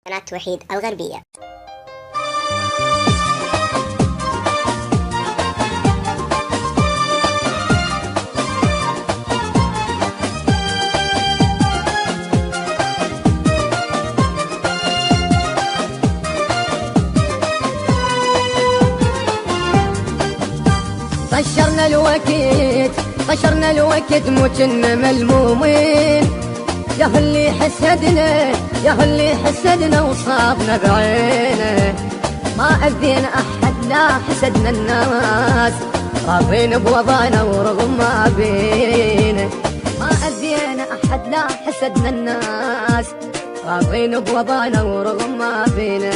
قناة توحيد الغربية. طشرنا الوقت مجن ملمومين، يا اللي حسدنا وصابنا بعينه، ما أذينا أحد لا حسدنا الناس، راضين بوضعنا ورغم ما بينا، ما أذينا أحد لا حسدنا الناس، راضين بوضعنا ورغم ما بينا.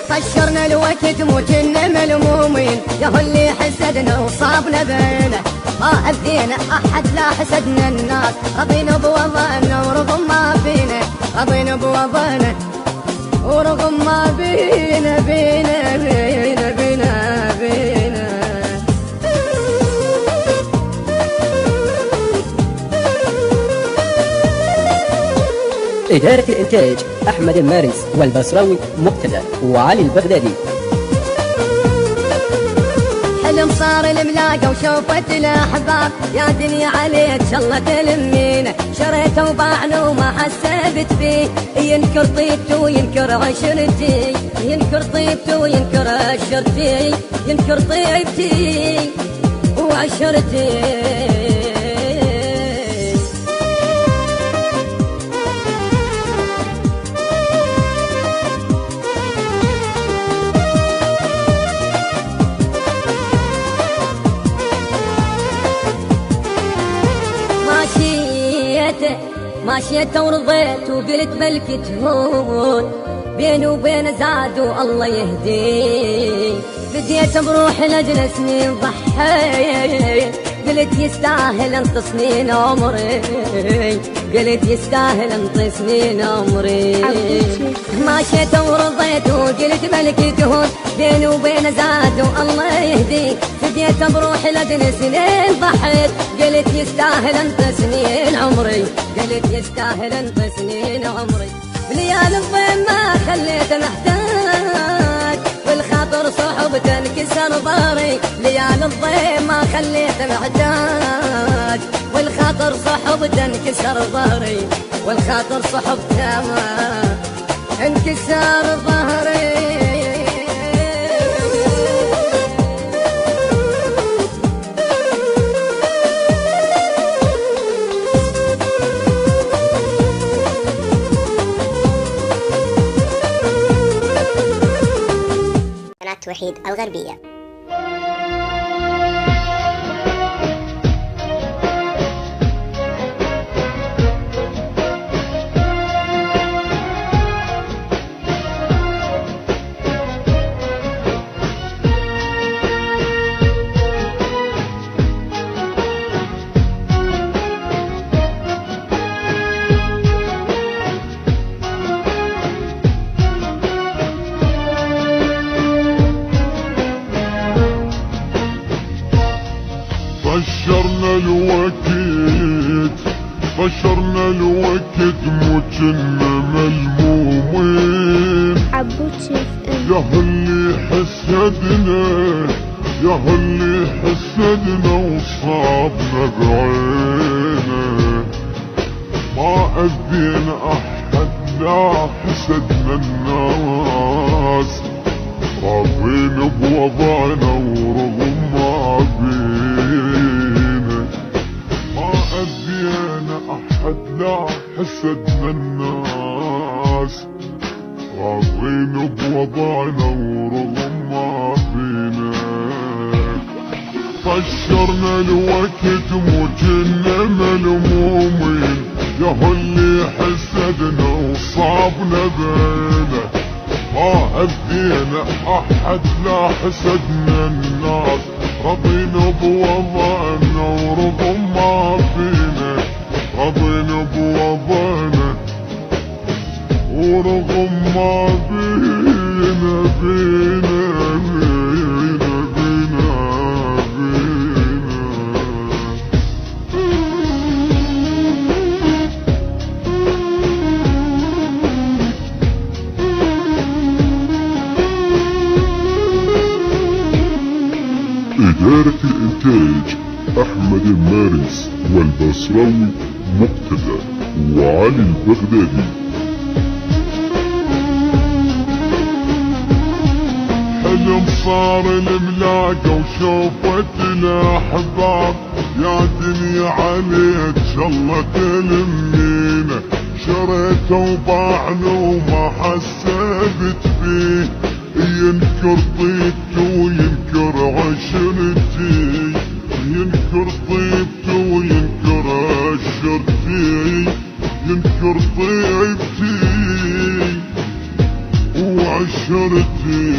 طشرنا الوقت مجن ملمومين، يا اللي حسدنا وصابنا بينه، ما أذينا أحد لا حسدنا الناس، رضينا بوضعنا ورغم ما بينا، رضينا بوضعنا ورغم ما بينا بينا بينا بينا بينا. إدارة الإنتاج أحمد المارس والبصراوي مقتدى وعلي البغدادي. حلم صار الملاقة وشوفت الأحباب، يا دنيا عليك شالله تلمينا، شريته وباعنا وما حسبت فيه، ينكر طيبته وينكر عشرتي، ينكر طيبته وينكر عشرتي، ينكر طيبتي وعشرتي. ماشيت ورضيت وقلت بلكي تهون، بيني وبين زاد والله يهديه، بديت بروح لأجل سنين ضحيت، قلت يستاهل انت سنين عمري، قلت يستاهل انت سنين عمري. ماشيت ورضيت وقلت بلكي تهون، بيني وبين زاد والله يهديه، بديت بروح لأجل سنين ضحيت، قلت يستاهل انت سنين عمري، قلت يستاهل انت سنين عمري. بليال الضيم ما خليت محتاج، والخاطر صحبته انكسر ظهري، ليال الضيم ما خليت محتاج، والخاطر صحبته انكسر ظهري، والخاطر صحبته ما انكسر ظهري. توحيد الغربية. طشرنا الوقت مجن ملمومين، يا اللي حسدنا وصابنا بعينه، ما أذينا أحد لا حسدنا الناس، راضين بوضعنا ورغم ما بينا، ما أذينا أحد لا حسدنا الناس، راضين بوضعنا ورغم ما فينا. طشرنا الوقت مجن ملمومين، يا اللي حسدنا وصابنا بينه، ما أذينا أحد لا حسدنا الناس، رضينا بوضعنا ورغم ما فينا، رضينا بوضعنا ورغم ما بينا بينا بينا بينا بينا. دائرة الإنتاج أحمد المارس والبصراوي مقتدى وعلي البغدادي. حلم صار الملاقة وشوفت الأحباب، يا دنيا عليك شالله تلمينا، شريته وباعنا وما حسبت فيه، ينكر طيبته وينكر عشرتي، ينكر طيبته وينكر عشرتي، ينكر طيبتي وعشرتي.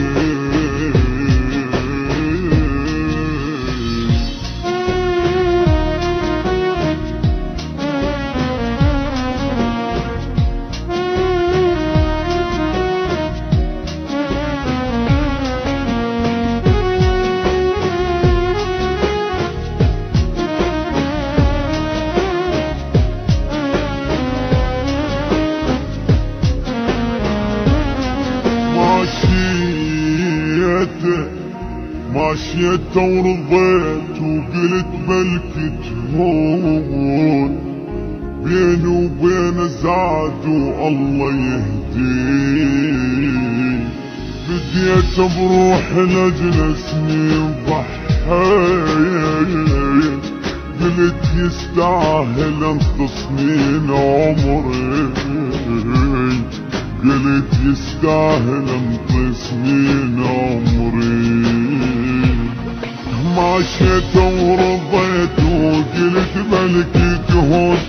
ماشيت ورضيت وقلت بلكي تهون، بيني وبين زاد والله يهدي، بديت بروح لاجل سنين ضحيت، قلت يستاهل انت سنين عمري، قلت يستاهل انت سنين عمري. ماشيت ورضيت وقلت ملكي تهون،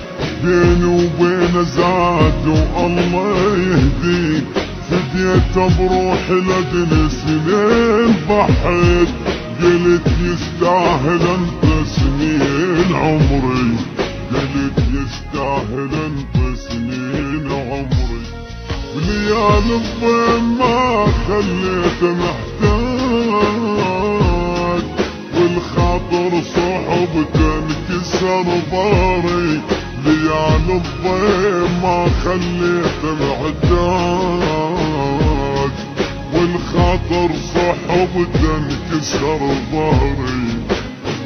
بيني وبين زاد والله يهديك، فديت بروح لاجل سنين ضحيت، قلت يستاهل انت سنين عمري، قلت يستاهل انت سنين عمري. بليالي الضيم ما خليته محتاج، والخاطر صحبته انكسر ضاري، ليالي الضيم ما خليته محتاج، والخاطر صحبته انكسر ضاري،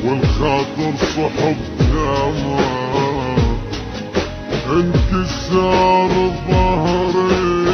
والخاطر صحبته انكسر ظهري.